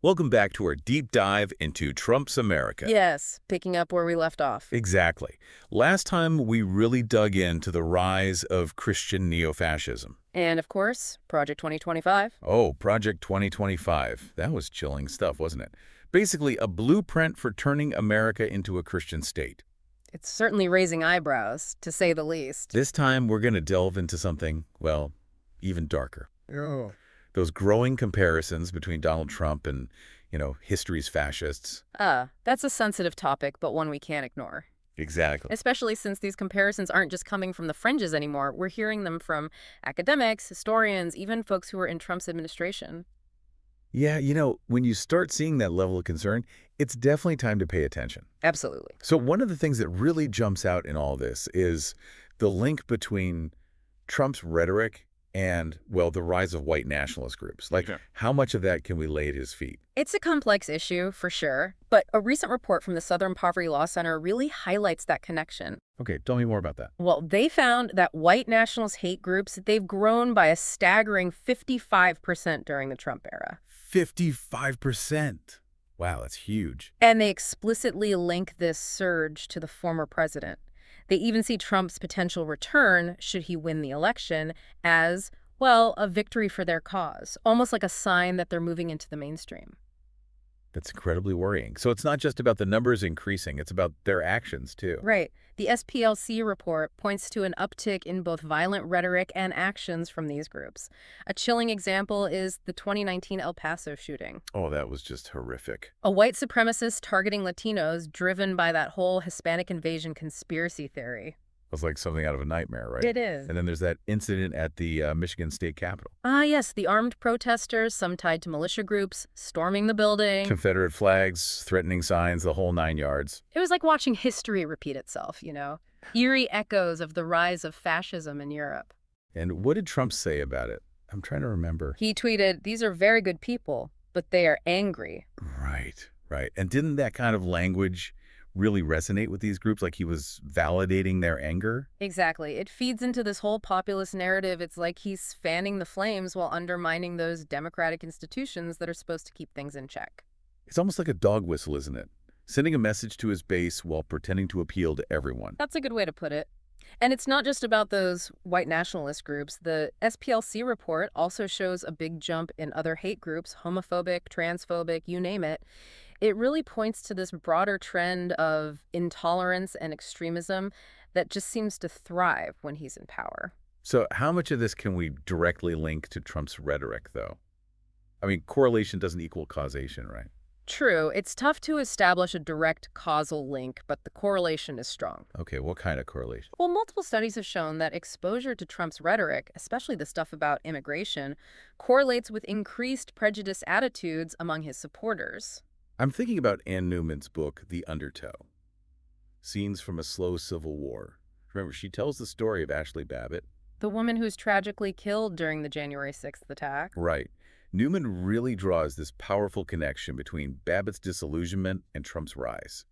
Welcome back to our deep dive into Trump's America. Yes, picking up where we left off. Exactly. Last time we really dug into the rise of Christian neo-fascism. And of course, Project 2025. Oh, Project 2025. That was chilling stuff, wasn't it? Basically, a blueprint for turning America into a Christian state. It's certainly raising eyebrows, to say the least. This time, we're going to delve into something, well, even darker. Oh, Those growing comparisons between Donald Trump and, history's fascists. That's a sensitive topic, but one we can't ignore. Exactly. Especially since these comparisons aren't just coming from the fringes anymore. We're hearing them from academics, historians, even folks who were in Trump's administration. Yeah, when you start seeing that level of concern, it's definitely time to pay attention. Absolutely. So one of the things that really jumps out in all this is the link between Trump's rhetoric and, well, the rise of white nationalist groups. Like, Sure. how much of that can we lay at his feet? It's a complex issue, for sure, but a recent report from the Southern Poverty Law Center really highlights that connection. Okay, tell me more about that. Well, they found that white nationalist hate groups, they've grown by a staggering 55% during the Trump era. 55%. Wow, that's huge. And they explicitly link this surge to the former president. They even see Trump's potential return, should he win the election, as, well, a victory for their cause, almost like a sign that they're moving into the mainstream. That's incredibly worrying. So it's not just about the numbers increasing, it's about their actions, too. Right. The SPLC report points to an uptick in both violent rhetoric and actions from these groups. A chilling example is the 2019 El Paso shooting. Oh, that was just horrific. A white supremacist targeting Latinos driven by that whole Hispanic invasion conspiracy theory. It was like something out of a nightmare, right? It is. And then there's that incident at the Michigan State Capitol. Yes, the armed protesters, some tied to militia groups, storming the building. Confederate flags, threatening signs, the whole 9 yards. It was like watching history repeat itself, you know? Eerie echoes of the rise of fascism in Europe. And what did Trump say about it? I'm trying to remember. He tweeted, "These are very good people, but they are angry." Right, right. And didn't that kind of language really resonate with these groups? Like he was validating their anger? Exactly. It feeds into this whole populist narrative. It's like he's fanning the flames while undermining those democratic institutions that are supposed to keep things in check. It's almost like a dog whistle, isn't it? Sending a message to his base while pretending to appeal to everyone. That's a good way to put it. And it's not just about those white nationalist groups. The SPLC report also shows a big jump in other hate groups, homophobic, transphobic, you name it. It really points to this broader trend of intolerance and extremism that just seems to thrive when he's in power. So how much of this can we directly link to Trump's rhetoric, though? I mean, correlation doesn't equal causation, right? True, it's tough to establish a direct causal link, but the correlation is strong. Okay, what kind of correlation? Well, multiple studies have shown that exposure to Trump's rhetoric, especially the stuff about immigration, correlates with increased prejudice attitudes among his supporters. I'm thinking about Ann Newman's book, The Undertow. Scenes from a Slow Civil War. Remember, she tells the story of Ashley Babbitt. The woman who's tragically killed during the January 6th attack. Right. Newman really draws this powerful connection between Babbitt's disillusionment and Trump's rise.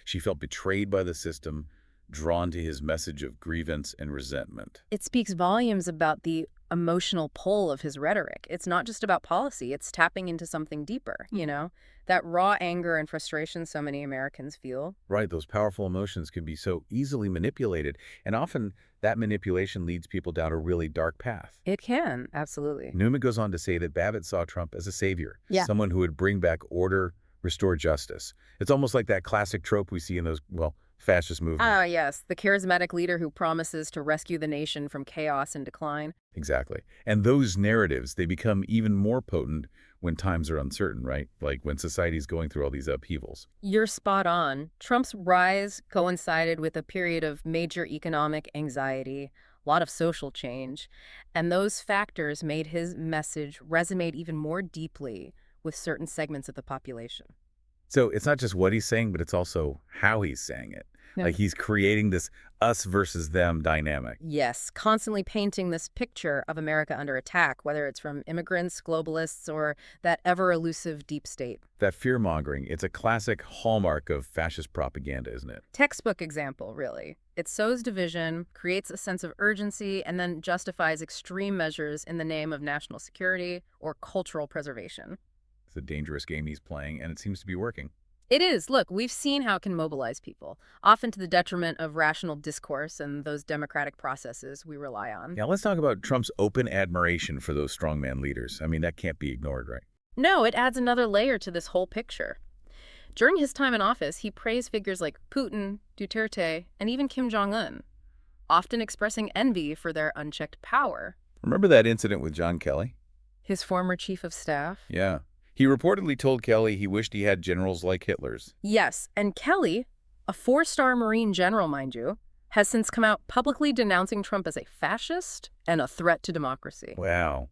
She felt betrayed by the system, drawn to his message of grievance and resentment. It speaks volumes about the emotional pull of his rhetoric. It's not just about policy, it's tapping into something deeper, you know? That raw anger and frustration so many Americans feel. Right, those powerful emotions can be so easily manipulated, and often that manipulation leads people down a really dark path. It can, absolutely. Newman goes on to say that Babbitt saw Trump as a savior, Yeah. someone who would bring back order, restore justice. It's almost like that classic trope we see in those, well, fascist movements. Yes, the charismatic leader who promises to rescue the nation from chaos and decline. Exactly. And those narratives, they become even more potent when times are uncertain, right? Like when society's going through all these upheavals. You're spot on. Trump's rise coincided with a period of major economic anxiety, a lot of social change, and those factors made his message resonate even more deeply with certain segments of the population. So it's not just what he's saying, but it's also how he's saying it. Yeah. Like he's creating this us versus them dynamic. Yes, constantly painting this picture of America under attack, whether it's from immigrants, globalists, or that ever-elusive deep state. That fear-mongering, it's a classic hallmark of fascist propaganda, isn't it? Textbook example, really. It sows division, creates a sense of urgency, and then justifies extreme measures in the name of national security or cultural preservation. It's a dangerous game he's playing, and it seems to be working. It is. Look, we've seen how it can mobilize people, often to the detriment of rational discourse and those democratic processes we rely on. Now, let's talk about Trump's open admiration for those strongman leaders. I mean, that can't be ignored, right? No, it adds another layer to this whole picture. During his time in office, he praised figures like Putin, Duterte, and even Kim Jong-un, often expressing envy for their unchecked power. Remember that incident with John Kelly? His former chief of staff? Yeah. He reportedly told Kelly he wished he had generals like Hitler's. Yes, and Kelly, a four-star Marine general, mind you, has since come out publicly denouncing Trump as a fascist and a threat to democracy. Wow.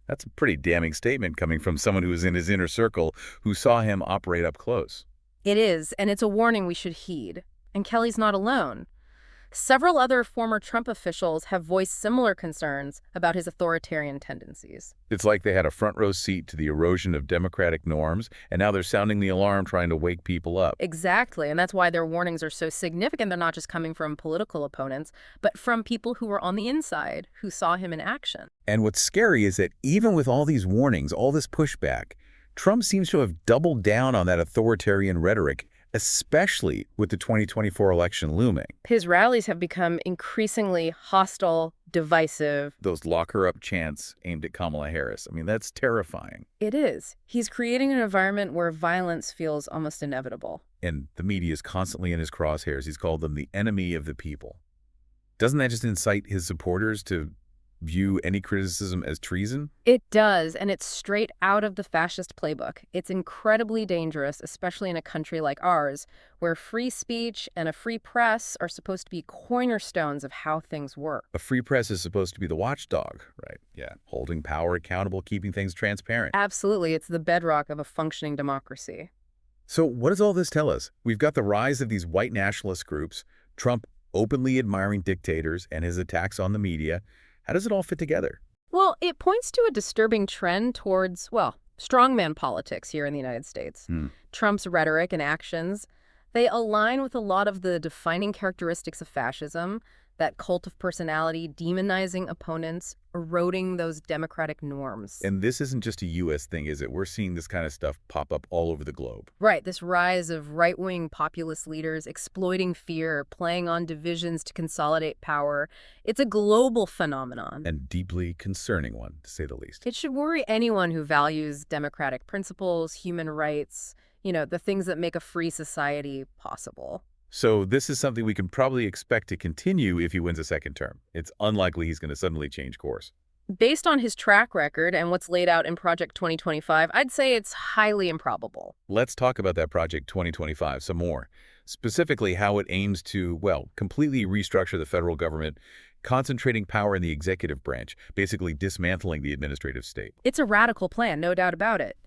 That's a pretty damning statement coming from someone who was in his inner circle who saw him operate up close. It is, and it's a warning we should heed. And Kelly's not alone. Several other former Trump officials have voiced similar concerns about his authoritarian tendencies. It's like they had a front row seat to the erosion of democratic norms, and now they're sounding the alarm trying to wake people up. Exactly, and that's why their warnings are so significant. They're not just coming from political opponents, but from people who were on the inside, who saw him in action. And what's scary is that even with all these warnings, all this pushback, Trump seems to have doubled down on that authoritarian rhetoric, especially with the 2024 election looming. His rallies have become increasingly hostile, divisive. Those lock-her-up chants aimed at Kamala Harris. I mean, that's terrifying. It is. He's creating an environment where violence feels almost inevitable. And the media is constantly in his crosshairs. He's called them the enemy of the people. Doesn't that just incite his supporters to view any criticism as treason? It does, and it's straight out of the fascist playbook. It's incredibly dangerous, especially in a country like ours, where free speech and a free press are supposed to be cornerstones of how things work. A free press is supposed to be the watchdog, right? Yeah. Holding power accountable, keeping things transparent. Absolutely, it's the bedrock of a functioning democracy. So what does all this tell us? We've got the rise of these white nationalist groups, Trump openly admiring dictators, and his attacks on the media. How does it all fit together? Well, it points to a disturbing trend towards, well, strongman politics here in the United States. Trump's rhetoric and actions, they align with a lot of the defining characteristics of fascism, that cult of personality, demonizing opponents, eroding those democratic norms. And this isn't just a U.S. thing, is it? We're seeing this kind of stuff pop up all over the globe. Right, this rise of right-wing populist leaders exploiting fear, playing on divisions to consolidate power. It's a global phenomenon. And deeply concerning one, to say the least. It should worry anyone who values democratic principles, human rights, the things that make a free society possible. So this is something we can probably expect to continue if he wins a second term. It's unlikely he's going to suddenly change course. Based on his track record and what's laid out in Project 2025, I'd say it's highly improbable. Let's talk about that Project 2025 some more. Specifically how it aims to, well, completely restructure the federal government, concentrating power in the executive branch, basically dismantling the administrative state. It's a radical plan, no doubt about it.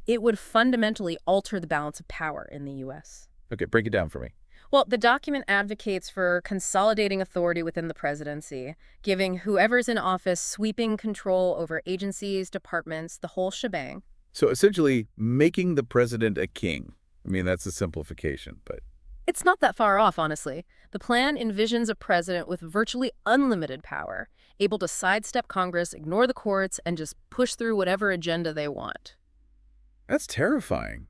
It would fundamentally alter the balance of power in the U.S. Okay, break it down for me. Well, the document advocates for consolidating authority within the presidency, giving whoever's in office sweeping control over agencies, departments, the whole shebang. So essentially, making the president a king. I mean, that's a simplification, but... It's not that far off, honestly. The plan envisions a president with virtually unlimited power, able to sidestep Congress, ignore the courts, and just push through whatever agenda they want. That's terrifying.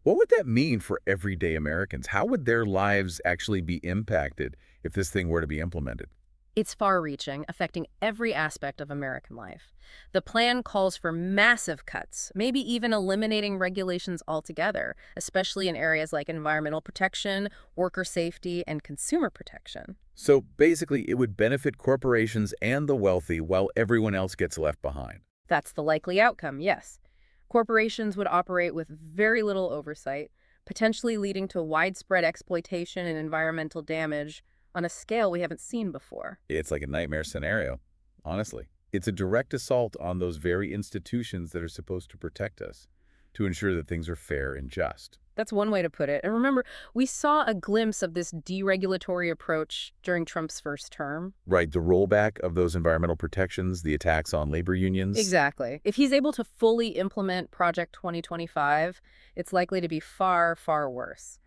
What would that mean for everyday Americans? How would their lives actually be impacted if this thing were to be implemented? It's far-reaching, affecting every aspect of American life. The plan calls for massive cuts, maybe even eliminating regulations altogether, especially in areas like environmental protection, worker safety, and consumer protection. So basically, it would benefit corporations and the wealthy while everyone else gets left behind. That's the likely outcome, yes. Corporations would operate with very little oversight, potentially leading to widespread exploitation and environmental damage on a scale we haven't seen before. It's like a nightmare scenario, honestly. It's a direct assault on those very institutions that are supposed to protect us, to ensure that things are fair and just. That's one way to put it. And remember, we saw a glimpse of this deregulatory approach during Trump's first term. Right, the rollback of those environmental protections, the attacks on labor unions. Exactly. If he's able to fully implement Project 2025, it's likely to be far, far worse.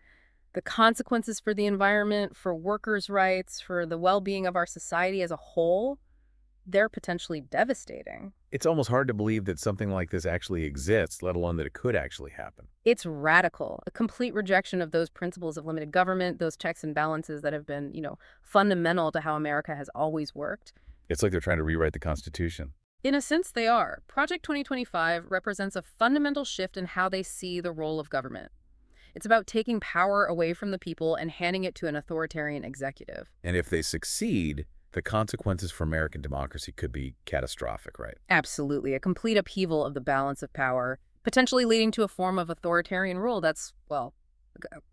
The consequences for the environment, for workers' rights, for the well-being of our society as a whole, they're potentially devastating. It's almost hard to believe that something like this actually exists, let alone that it could actually happen. It's radical, a complete rejection of those principles of limited government, those checks and balances that have been, fundamental to how America has always worked. It's like they're trying to rewrite the Constitution. In a sense, they are. Project 2025 represents a fundamental shift in how they see the role of government. It's about taking power away from the people and handing it to an authoritarian executive. And if they succeed, the consequences for American democracy could be catastrophic, right? Absolutely, a complete upheaval of the balance of power, potentially leading to a form of authoritarian rule that's, well,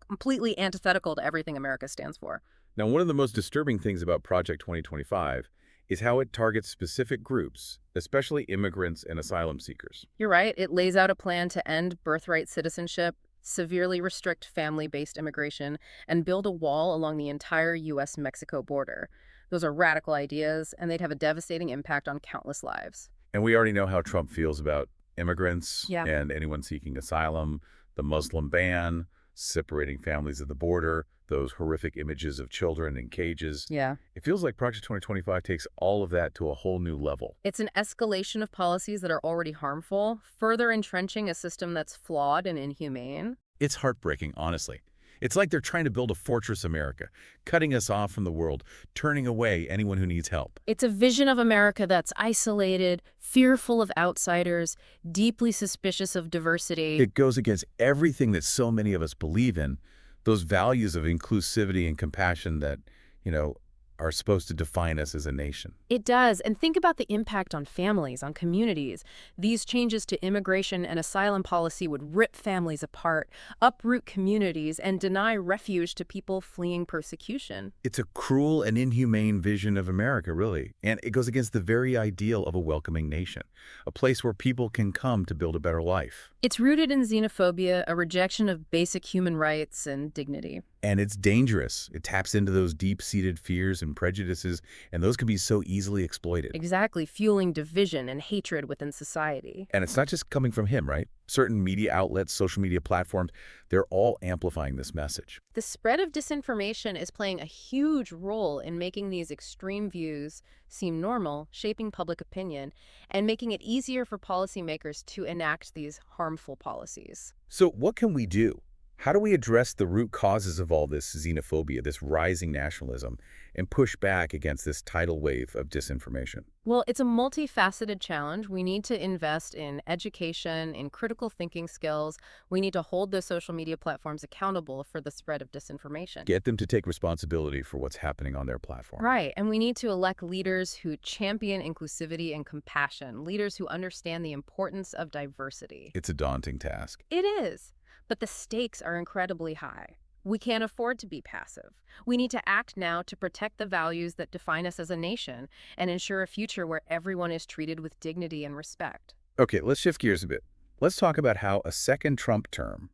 completely antithetical to everything America stands for. Now, one of the most disturbing things about Project 2025 is how it targets specific groups, especially immigrants and asylum seekers. You're right, it lays out a plan to end birthright citizenship, severely restrict family-based immigration, and build a wall along the entire U.S.-Mexico border. Those are radical ideas, and they'd have a devastating impact on countless lives. And we already know how Trump feels about immigrants Yeah. and anyone seeking asylum, the Muslim ban, separating families at the border, those horrific images of children in cages. Yeah. It feels like Project 2025 takes all of that to a whole new level. It's an escalation of policies that are already harmful, further entrenching a system that's flawed and inhumane. It's heartbreaking, honestly. It's like they're trying to build a fortress America, cutting us off from the world, turning away anyone who needs help. It's a vision of America that's isolated, fearful of outsiders, deeply suspicious of diversity. It goes against everything that so many of us believe in, those values of inclusivity and compassion that, you know, are supposed to define us as a nation. It does. And think about the impact on families, on communities. These changes to immigration and asylum policy would rip families apart, uproot communities, and deny refuge to people fleeing persecution. It's a cruel and inhumane vision of America, really. And it goes against the very ideal of a welcoming nation, a place where people can come to build a better life. It's rooted in xenophobia, a rejection of basic human rights and dignity. And it's dangerous. It taps into those deep-seated fears and prejudices, and those can be so easily exploited. Exactly, fueling division and hatred within society. And it's not just coming from him, right? Certain media outlets, social media platforms, they're all amplifying this message. The spread of disinformation is playing a huge role in making these extreme views seem normal, shaping public opinion, and making it easier for policymakers to enact these harmful policies. So what can we do? How do we address the root causes of all this xenophobia, this rising nationalism, and push back against this tidal wave of disinformation? Well, it's a multifaceted challenge. We need to invest in education, in critical thinking skills. We need to hold the social media platforms accountable for the spread of disinformation. Get them to take responsibility for what's happening on their platform. Right, and we need to elect leaders who champion inclusivity and compassion, leaders who understand the importance of diversity. It's a daunting task. It is, but the stakes are incredibly high. We can't afford to be passive. We need to act now to protect the values that define us as a nation and ensure a future where everyone is treated with dignity and respect. Okay, let's shift gears a bit. Let's talk about how a second Trump term,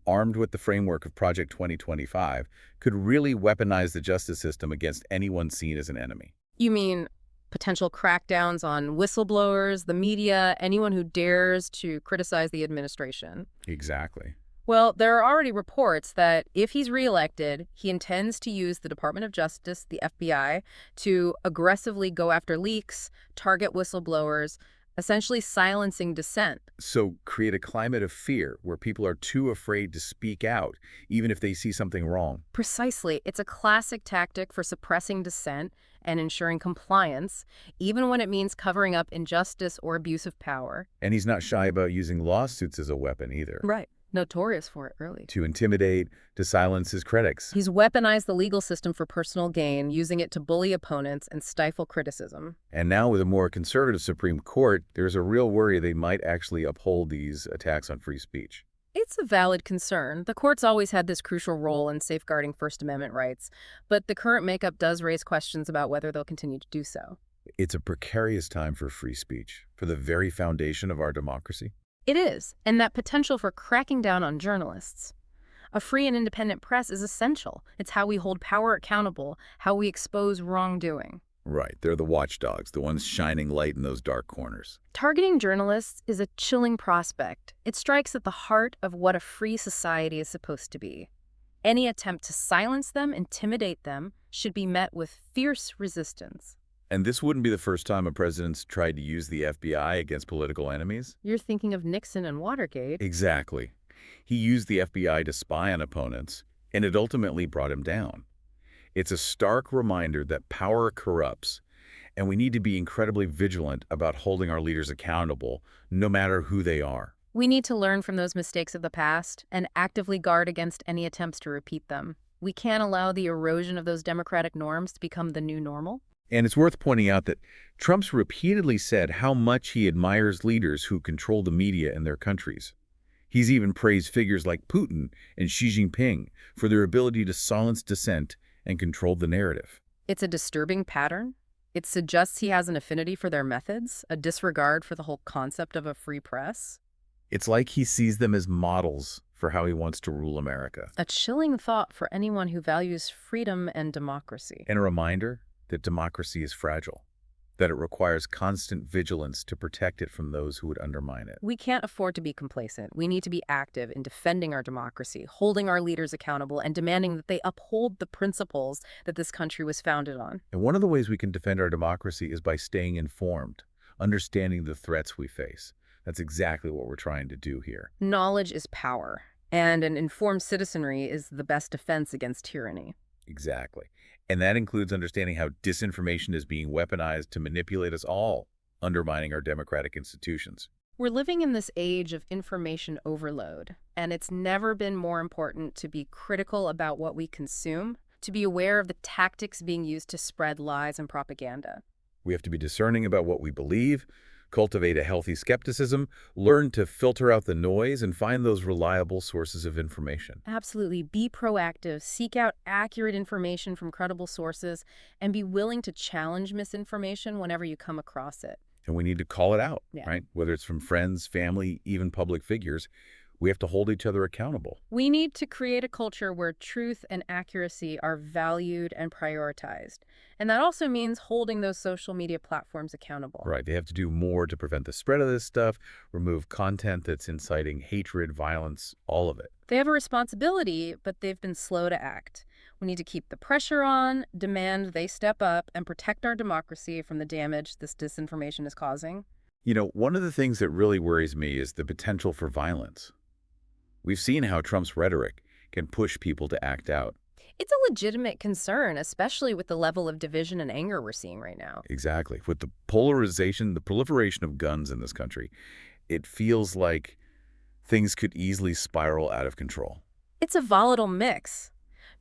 armed with the framework of Project 2025, could really weaponize the justice system against anyone seen as an enemy. You mean potential crackdowns on whistleblowers, the media, anyone who dares to criticize the administration? Exactly. Well, there are already reports that if he's reelected, he intends to use the Department of Justice, the FBI, to aggressively go after leaks, target whistleblowers, essentially silencing dissent. So create a climate of fear where people are too afraid to speak out, even if they see something wrong. Precisely. It's a classic tactic for suppressing dissent and ensuring compliance, even when it means covering up injustice or abuse of power. And he's not shy about using lawsuits as a weapon either. Right. Notorious for it, really. To intimidate, to silence his critics. He's weaponized the legal system for personal gain, using it to bully opponents and stifle criticism. And now with a more conservative Supreme Court, there's a real worry they might actually uphold these attacks on free speech. It's a valid concern. The court's always had this crucial role in safeguarding First Amendment rights, but the current makeup does raise questions about whether they'll continue to do so. It's a precarious time for free speech, for the very foundation of our democracy. It is, and that potential for cracking down on journalists. A free and independent press is essential. It's how we hold power accountable, how we expose wrongdoing. Right, they're the watchdogs, the ones shining light in those dark corners. Targeting journalists is a chilling prospect. It strikes at the heart of what a free society is supposed to be. Any attempt to silence them, intimidate them, should be met with fierce resistance. And this wouldn't be the first time a president's tried to use the FBI against political enemies. You're thinking of Nixon and Watergate. Exactly. He used the FBI to spy on opponents, and it ultimately brought him down. It's a stark reminder that power corrupts, and we need to be incredibly vigilant about holding our leaders accountable, no matter who they are. We need to learn from those mistakes of the past and actively guard against any attempts to repeat them. We can't allow the erosion of those democratic norms to become the new normal. And it's worth pointing out that Trump's repeatedly said how much he admires leaders who control the media in their countries. He's even praised figures like Putin and Xi Jinping for their ability to silence dissent and control the narrative. It's a disturbing pattern. It suggests he has an affinity for their methods, a disregard for the whole concept of a free press. It's like he sees them as models for how he wants to rule America. A chilling thought for anyone who values freedom and democracy. And a reminder that democracy is fragile, that it requires constant vigilance to protect it from those who would undermine it. We can't afford to be complacent. We need to be active in defending our democracy, holding our leaders accountable, and demanding that they uphold the principles that this country was founded on. And one of the ways we can defend our democracy is by staying informed, understanding the threats we face. That's exactly what we're trying to do here. Knowledge is power, and an informed citizenry is the best defense against tyranny. Exactly. And that includes understanding how disinformation is being weaponized to manipulate us all, undermining our democratic institutions. We're living in this age of information overload, and it's never been more important to be critical about what we consume, to be aware of the tactics being used to spread lies and propaganda. We have to be discerning about what we believe, cultivate a healthy skepticism, learn to filter out the noise, and find those reliable sources of information. Absolutely. Be proactive, seek out accurate information from credible sources, and be willing to challenge misinformation whenever you come across it. And we need to call it out, Yeah. right? Whether it's from friends, family, even public figures, we have to hold each other accountable. We need to create a culture where truth and accuracy are valued and prioritized. And that also means holding those social media platforms accountable. Right. They have to do more to prevent the spread of this stuff, remove content that's inciting hatred, violence, all of it. They have a responsibility, but they've been slow to act. We need to keep the pressure on, demand they step up, and protect our democracy from the damage this disinformation is causing. You know, one of the things that really worries me is the potential for violence. We've seen how Trump's rhetoric can push people to act out. It's a legitimate concern, especially with the level of division and anger we're seeing right now. Exactly. With the polarization, the proliferation of guns in this country, it feels like things could easily spiral out of control. It's a volatile mix.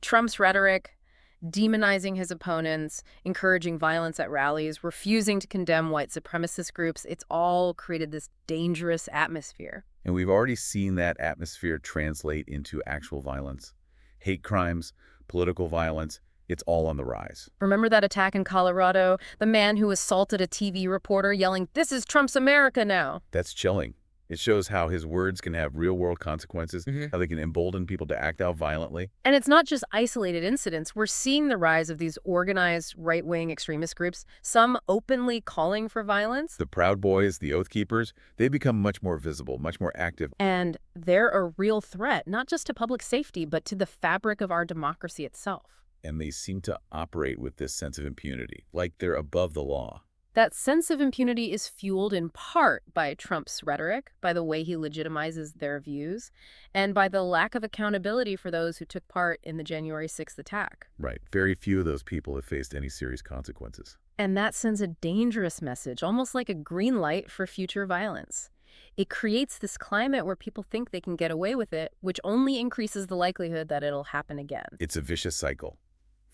Trump's rhetoric, demonizing his opponents, encouraging violence at rallies, refusing to condemn white supremacist groups, it's all created this dangerous atmosphere. And we've already seen that atmosphere translate into actual violence. Hate crimes, political violence, it's all on the rise. Remember that attack in Colorado? The man who assaulted a TV reporter yelling, "This is Trump's America now." That's chilling. It shows how his words can have real-world consequences, how they can embolden people to act out violently. And it's not just isolated incidents. We're seeing the rise of these organized right-wing extremist groups, some openly calling for violence. The Proud Boys, the Oath Keepers, they become much more visible, much more active. And they're a real threat, not just to public safety, but to the fabric of our democracy itself. And they seem to operate with this sense of impunity, like they're above the law. That sense of impunity is fueled in part by Trump's rhetoric, by the way he legitimizes their views, and by the lack of accountability for those who took part in the January 6th attack. Right. Very few of those people have faced any serious consequences. And that sends a dangerous message, almost like a green light for future violence. It creates this climate where people think they can get away with it, which only increases the likelihood that it'll happen again. It's a vicious cycle.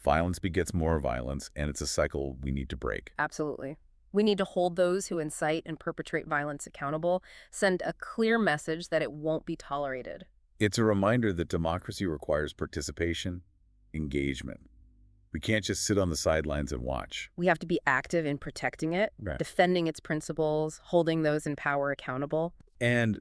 Violence begets more violence, and it's a cycle we need to break. Absolutely. We need to hold those who incite and perpetrate violence accountable, send a clear message that it won't be tolerated. It's a reminder that democracy requires participation, engagement. We can't just sit on the sidelines and watch. We have to be active in protecting it, Right. defending its principles, holding those in power accountable. And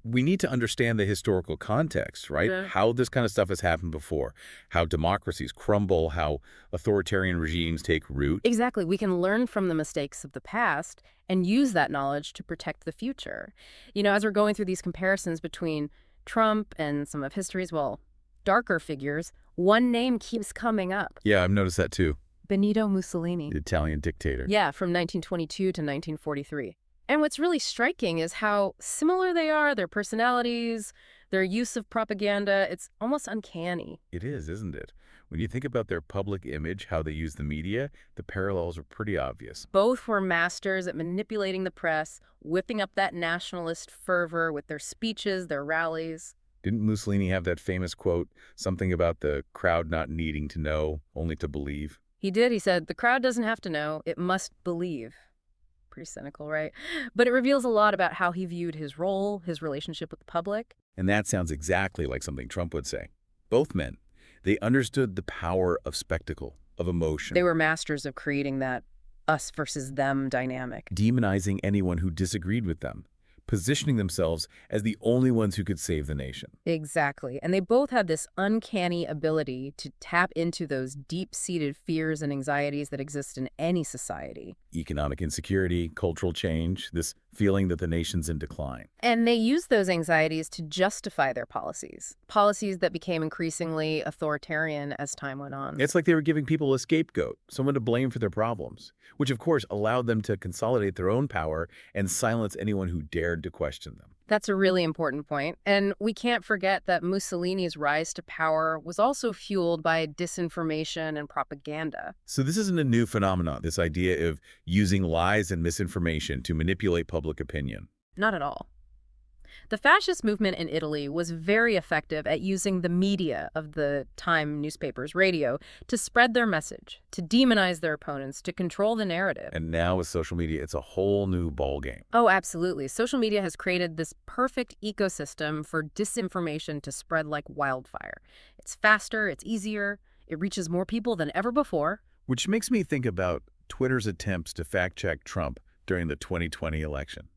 we need to understand the historical context, right? Yeah. How this kind of stuff has happened before, how democracies crumble, how authoritarian regimes take root. Exactly. We can learn from the mistakes of the past and use that knowledge to protect the future. You know, as we're going through these comparisons between Trump and some of history's, well, darker figures, one name keeps coming up. Yeah, I've noticed that too. Benito Mussolini. The Italian dictator. Yeah, from 1922 to 1943. And what's really striking is how similar they are, their personalities, their use of propaganda. It's almost uncanny. It is, isn't it? When you think about their public image, how they use the media, the parallels are pretty obvious. Both were masters at manipulating the press, whipping up that nationalist fervor with their speeches, their rallies. Didn't Mussolini have that famous quote, something about the crowd not needing to know, only to believe? He did. He said, the crowd doesn't have to know, it must believe. Pretty cynical, right? But it reveals a lot about how he viewed his role, his relationship with the public. And that sounds exactly like something Trump would say. Both men, they understood the power of spectacle, of emotion, They were masters of creating that us versus them dynamic. demonizing anyone who disagreed with them, positioning themselves as the only ones who could save the nation. Exactly. And they both had this uncanny ability to tap into those deep-seated fears and anxieties that exist in any society. Economic insecurity, cultural change, this feeling that the nation's in decline. And they used those anxieties to justify their policies, policies that became increasingly authoritarian as time went on. It's like they were giving people a scapegoat, someone to blame for their problems, which of course allowed them to consolidate their own power and silence anyone who dared to question them. That's a really important point. And we can't forget that Mussolini's rise to power was also fueled by disinformation and propaganda. So this isn't a new phenomenon, this idea of using lies and misinformation to manipulate public opinion. Not at all. The fascist movement in Italy was very effective at using the media of the time, newspapers, radio, to spread their message, to demonize their opponents, to control the narrative. And now with social media, it's a whole new ballgame. Oh, absolutely. Social media has created this perfect ecosystem for disinformation to spread like wildfire. It's faster, it's easier, it reaches more people than ever before. Which makes me think about Twitter's attempts to fact-check Trump during the 2020 election.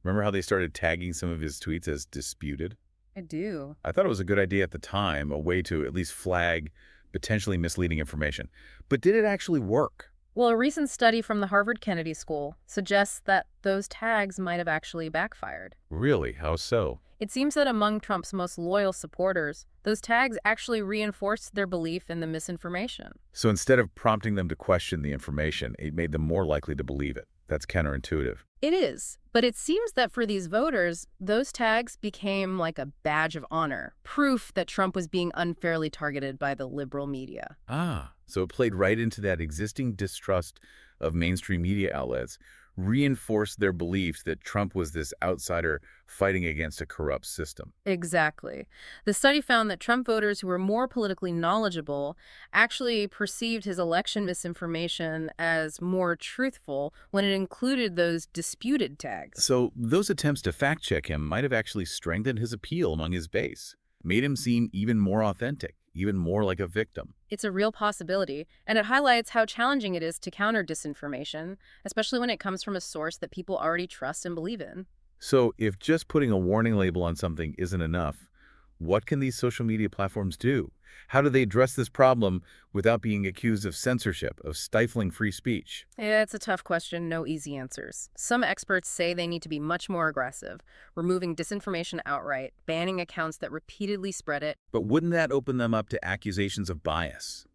Remember how they started tagging some of his tweets as disputed? I do. I thought it was a good idea at the time, a way to at least flag potentially misleading information. But did it actually work? Well, a recent study from the Harvard Kennedy School suggests that those tags might have actually backfired. Really? How so? It seems that among Trump's most loyal supporters, those tags actually reinforced their belief in the misinformation. So instead of prompting them to question the information, it made them more likely to believe it. That's counterintuitive. It is, but it seems that for these voters, those tags became like a badge of honor, proof that Trump was being unfairly targeted by the liberal media. Ah, so it played right into that existing distrust of mainstream media outlets, reinforced their beliefs that Trump was this outsider fighting against a corrupt system. Exactly. The study found that Trump voters who were more politically knowledgeable actually perceived his election misinformation as more truthful when it included those disputed tags. So those attempts to fact-check him might have actually strengthened his appeal among his base, made him seem even more authentic, even more like a victim. It's a real possibility, and it highlights how challenging it is to counter disinformation, especially when it comes from a source that people already trust and believe in. So if just putting a warning label on something isn't enough, what can these social media platforms do? How do they address this problem without being accused of censorship, of stifling free speech? Yeah, it's a tough question, no easy answers. Some experts say they need to be much more aggressive, removing disinformation outright, banning accounts that repeatedly spread it. But wouldn't that open them up to accusations of bias?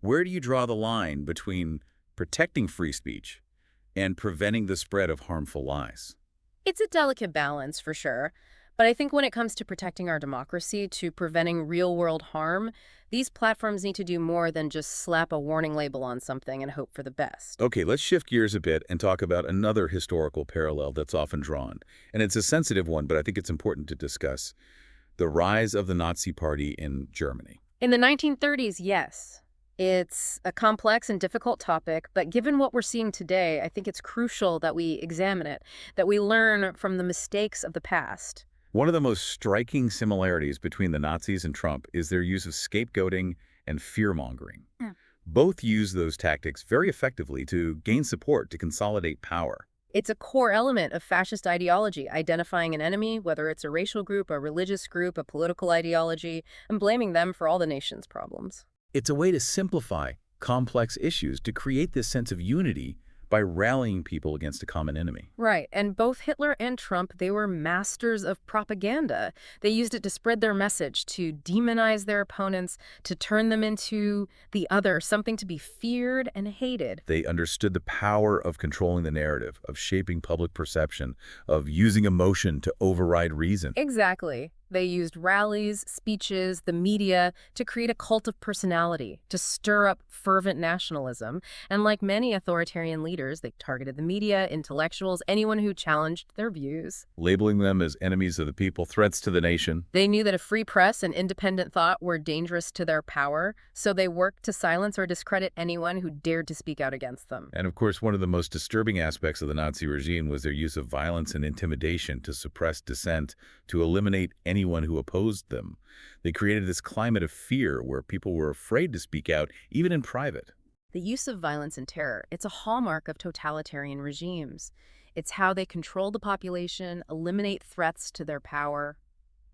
Where do you draw the line between protecting free speech and preventing the spread of harmful lies? It's a delicate balance, for sure. But I think when it comes to protecting our democracy, to preventing real-world harm, these platforms need to do more than just slap a warning label on something and hope for the best. Okay, let's shift gears a bit and talk about another historical parallel that's often drawn. And it's a sensitive one, but I think it's important to discuss. The rise of the Nazi Party in Germany. In the 1930s, yes. It's a complex and difficult topic, but given what we're seeing today, I think it's crucial that we examine it, that we learn from the mistakes of the past. One of the most striking similarities between the Nazis and Trump is their use of scapegoating and fear-mongering. Yeah. Both use those tactics very effectively to gain support, to consolidate power. It's a core element of fascist ideology, identifying an enemy, whether it's a racial group, a religious group, a political ideology, and blaming them for all the nation's problems. It's a way to simplify complex issues, to create this sense of unity by rallying people against a common enemy. Right. And both Hitler and Trump, they were masters of propaganda. They used it to spread their message, to demonize their opponents, to turn them into the other, something to be feared and hated. They understood the power of controlling the narrative, of shaping public perception, of using emotion to override reason. Exactly. They used rallies, speeches, the media to create a cult of personality, to stir up fervent nationalism. And like many authoritarian leaders, they targeted the media, intellectuals, anyone who challenged their views. Labeling them as enemies of the people, threats to the nation. They knew that a free press and independent thought were dangerous to their power, so they worked to silence or discredit anyone who dared to speak out against them. And of course, one of the most disturbing aspects of the Nazi regime was their use of violence and intimidation to suppress dissent, to eliminate anyone who opposed them. They created this climate of fear where people were afraid to speak out, even in private. The use of violence and terror, it's a hallmark of totalitarian regimes. It's how they control the population, eliminate threats to their power.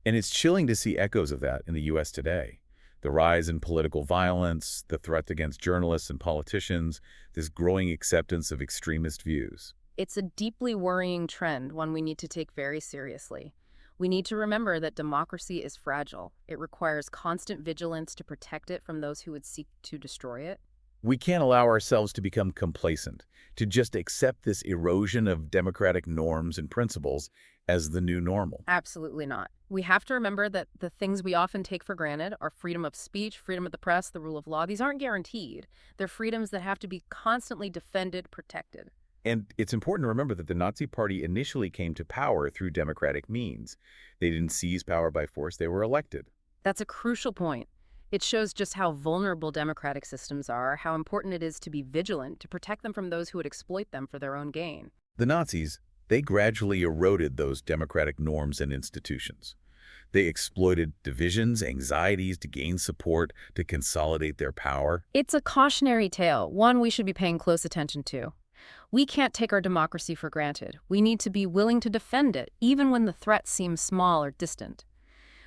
And it's chilling to see echoes of that in the U.S. today. The rise in political violence, the threat against journalists and politicians, this growing acceptance of extremist views. It's a deeply worrying trend, one we need to take very seriously. We need to remember that democracy is fragile. It requires constant vigilance to protect it from those who would seek to destroy it. We can't allow ourselves to become complacent, to just accept this erosion of democratic norms and principles as the new normal. Absolutely not. We have to remember that the things we often take for granted, our freedom of speech, freedom of the press, the rule of law, these aren't guaranteed. They're freedoms that have to be constantly defended, protected. And it's important to remember that the Nazi Party initially came to power through democratic means. They didn't seize power by force, they were elected. That's a crucial point. It shows just how vulnerable democratic systems are, how important it is to be vigilant to protect them from those who would exploit them for their own gain. The Nazis, they gradually eroded those democratic norms and institutions. They exploited divisions, anxieties to gain support, to consolidate their power. It's a cautionary tale, one we should be paying close attention to. We can't take our democracy for granted. We need to be willing to defend it, even when the threat seems small or distant.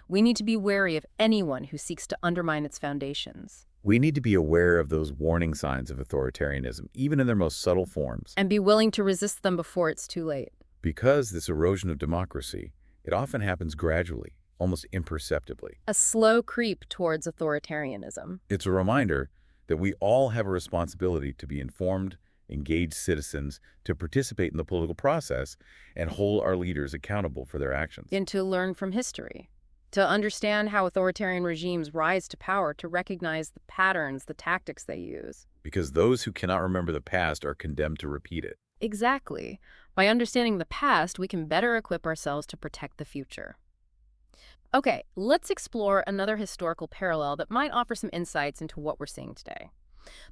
We need to be wary of anyone who seeks to undermine its foundations. We need to be aware of those warning signs of authoritarianism, even in their most subtle forms. And be willing to resist them before it's too late. Because this erosion of democracy, it often happens gradually, almost imperceptibly. A slow creep towards authoritarianism. It's a reminder that we all have a responsibility to be informed, engaged citizens, to participate in the political process, and hold our leaders accountable for their actions. And to learn from history. To understand how authoritarian regimes rise to power, to recognize the patterns, the tactics they use. Because those who cannot remember the past are condemned to repeat it. Exactly. By understanding the past, we can better equip ourselves to protect the future. Okay, let's explore another historical parallel that might offer some insights into what we're seeing today.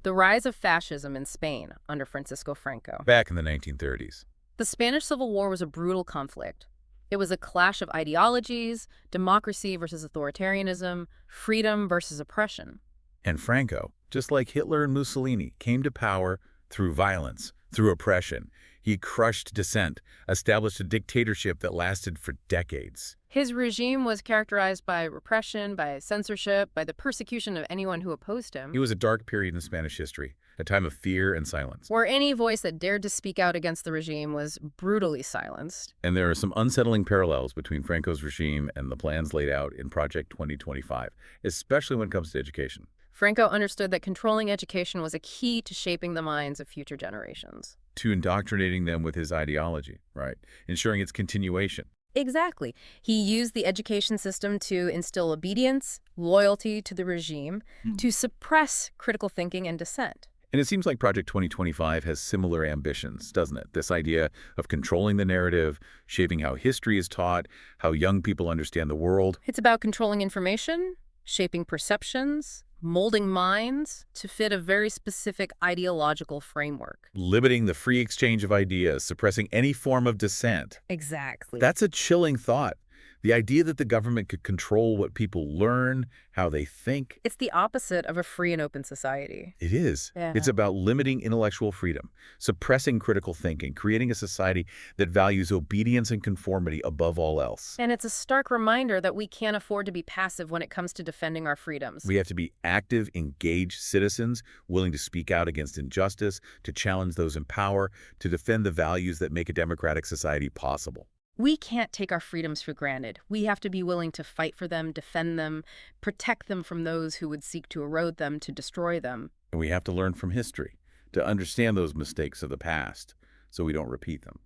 The rise of fascism in Spain under Francisco Franco. Back in the 1930s. The Spanish Civil War was a brutal conflict. It was a clash of ideologies, democracy versus authoritarianism, freedom versus oppression. And Franco, just like Hitler and Mussolini, came to power through violence, through oppression. He crushed dissent, established a dictatorship that lasted for decades. His regime was characterized by repression, by censorship, by the persecution of anyone who opposed him. It was a dark period in Spanish history, a time of fear and silence. Where any voice that dared to speak out against the regime was brutally silenced. And there are some unsettling parallels between Franco's regime and the plans laid out in Project 2025, especially when it comes to education. Franco understood that controlling education was a key to shaping the minds of future generations. To indoctrinating them with his ideology, right? Ensuring its continuation. Exactly. He used the education system to instill obedience, loyalty to the regime, to suppress critical thinking and dissent. And it seems like Project 2025 has similar ambitions, doesn't it? This idea of controlling the narrative, shaping how history is taught, how young people understand the world. It's about controlling information, shaping perceptions, molding minds to fit a very specific ideological framework. Limiting the free exchange of ideas, suppressing any form of dissent. Exactly. That's a chilling thought. The idea that the government could control what people learn, how they think, It's the opposite of a free and open society. it is. It's Yeah. about limiting intellectual freedom, suppressing critical thinking, creating a society that values obedience and conformity above all else. And it's a stark reminder that we can't afford to be passive when it comes to defending our freedoms. We have to be active, engaged citizens, willing to speak out against injustice, to challenge those in power, to defend the values that make a democratic society possible. We can't take our freedoms for granted. We have to be willing to fight for them, defend them, protect them from those who would seek to erode them, to destroy them. And we have to learn from history, to understand those mistakes of the past, so we don't repeat them.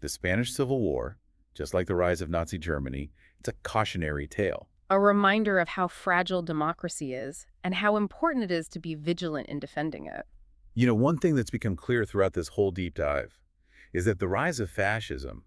The Spanish Civil War, just like the rise of Nazi Germany, it's a cautionary tale. A reminder of how fragile democracy is and how important it is to be vigilant in defending it. You know, one thing that's become clear throughout this whole deep dive is that the rise of fascism,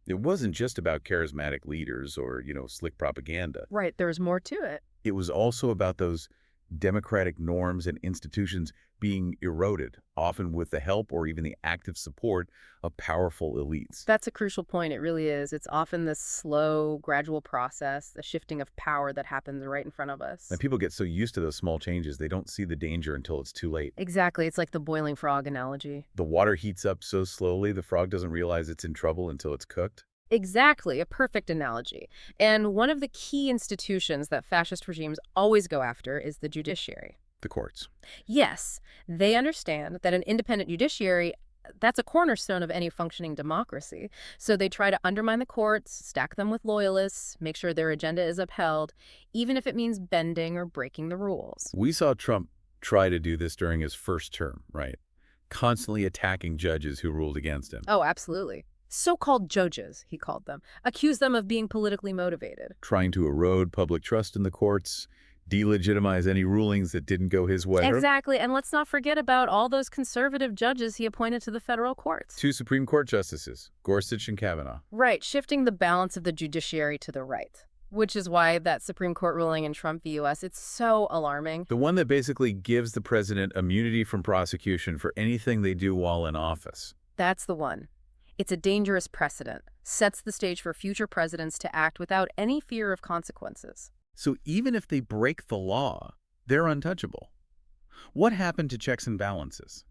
it wasn't just about charismatic leaders or, slick propaganda. Right, there's more to it. It was also about those democratic norms and institutions being eroded, often with the help or even the active support of powerful elites. That's a crucial point. It really is. It's often this slow, gradual process, the shifting of power that happens right in front of us. And people get so used to those small changes, they don't see the danger until it's too late. Exactly. It's like the boiling frog analogy. The water heats up so slowly, the frog doesn't realize it's in trouble until it's cooked. Exactly, a perfect analogy. And one of the key institutions that fascist regimes always go after is the judiciary. The courts. Yes, they understand that an independent judiciary, that's a cornerstone of any functioning democracy. So they try to undermine the courts, stack them with loyalists, make sure their agenda is upheld, even if it means bending or breaking the rules. We saw Trump try to do this during his first term, right? Constantly attacking judges who ruled against him. Oh, absolutely. So-called judges, he called them, accused them of being politically motivated. Trying to erode public trust in the courts, delegitimize any rulings that didn't go his way. Exactly, and let's not forget about all those conservative judges he appointed to the federal courts. 2 Supreme Court justices, Gorsuch and Kavanaugh. Right, shifting the balance of the judiciary to the right, which is why that Supreme Court ruling in Trump v. U.S., it's so alarming. The one that basically gives the president immunity from prosecution for anything they do while in office. That's the one. It's a dangerous precedent, sets the stage for future presidents to act without any fear of consequences. So even if they break the law, they're untouchable. What happened to checks and balances?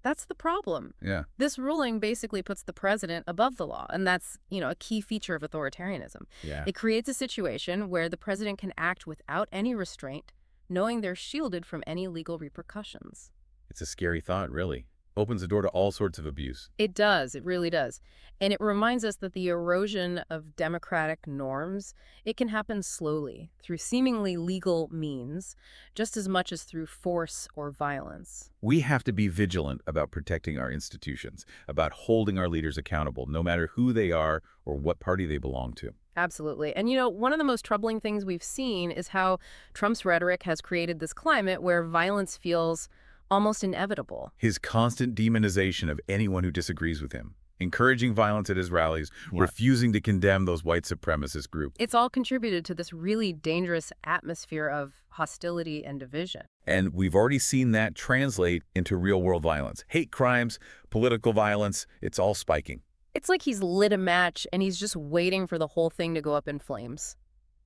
That's the problem. Yeah. This ruling basically puts the president above the law, and that's, a key feature of authoritarianism. Yeah. It creates a situation where the president can act without any restraint, knowing they're shielded from any legal repercussions. It's a scary thought, really. Opens the door to all sorts of abuse. It does. It really does. And it reminds us that the erosion of democratic norms, it can happen slowly through seemingly legal means, just as much as through force or violence. We have to be vigilant about protecting our institutions, about holding our leaders accountable, no matter who they are or what party they belong to. Absolutely. And one of the most troubling things we've seen is how Trump's rhetoric has created this climate where violence feels almost inevitable. His constant demonization of anyone who disagrees with him, encouraging violence at his rallies, refusing to condemn those white supremacist groups. It's all contributed to this really dangerous atmosphere of hostility and division. And we've already seen that translate into real-world violence. Hate crimes, political violence, it's all spiking. It's like he's lit a match and he's just waiting for the whole thing to go up in flames.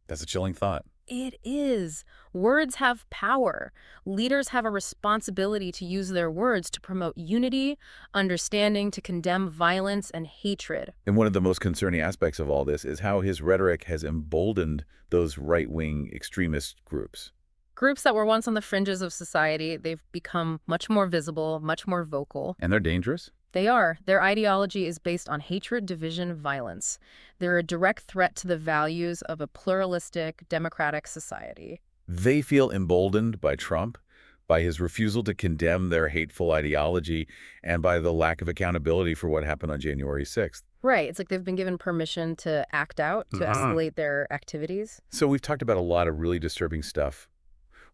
That's a chilling thought. It is. Words have power. Leaders have a responsibility to use their words to promote unity, understanding, to condemn violence and hatred. And one of the most concerning aspects of all this is how his rhetoric has emboldened those right-wing extremist groups. Groups that were once on the fringes of society, they've become much more visible, much more vocal. And they're dangerous? They are. Their ideology is based on hatred, division, violence. They're a direct threat to the values of a pluralistic, democratic society. They feel emboldened by Trump, by his refusal to condemn their hateful ideology, and by the lack of accountability for what happened on January 6th. Right. It's like they've been given permission to act out, to escalate their activities. So we've talked about a lot of really disturbing stuff.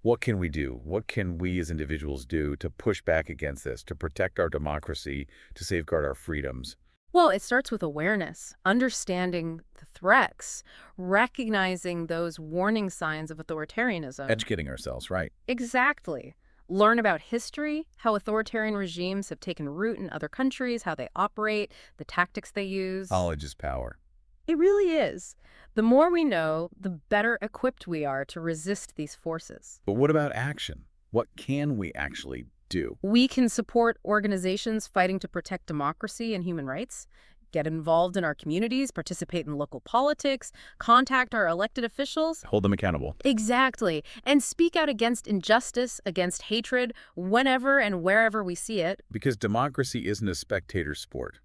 What can we do? What can we as individuals do to push back against this, to protect our democracy, to safeguard our freedoms? Well, it starts with awareness, understanding the threats, recognizing those warning signs of authoritarianism. Educating ourselves, right? Exactly. Learn about history, how authoritarian regimes have taken root in other countries, how they operate, the tactics they use. Knowledge is power. It really is. The more we know, the better equipped we are to resist these forces. But what about action? What can we actually do? We can support organizations fighting to protect democracy and human rights, get involved in our communities, participate in local politics, contact our elected officials. Hold them accountable. Exactly. And speak out against injustice, against hatred, whenever and wherever we see it. Because democracy isn't a spectator sport.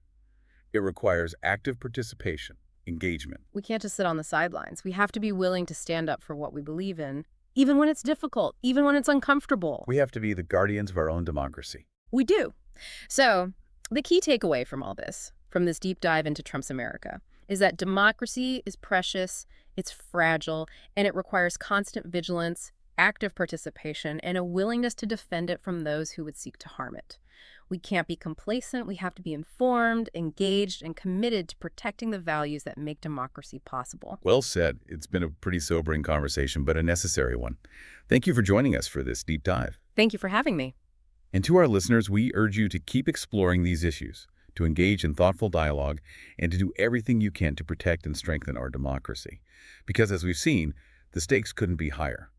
It requires active participation, engagement. We can't just sit on the sidelines. We have to be willing to stand up for what we believe in, even when it's difficult, even when it's uncomfortable. We have to be the guardians of our own democracy. We do. So, the key takeaway from all this, from this deep dive into Trump's America, is that democracy is precious, it's fragile, and it requires constant vigilance, active participation, and a willingness to defend it from those who would seek to harm it. We can't be complacent. We have to be informed, engaged, and committed to protecting the values that make democracy possible. Well said. It's been a pretty sobering conversation, but a necessary one. Thank you for joining us for this deep dive. Thank you for having me. And to our listeners, we urge you to keep exploring these issues, to engage in thoughtful dialogue, and to do everything you can to protect and strengthen our democracy. Because as we've seen, the stakes couldn't be higher.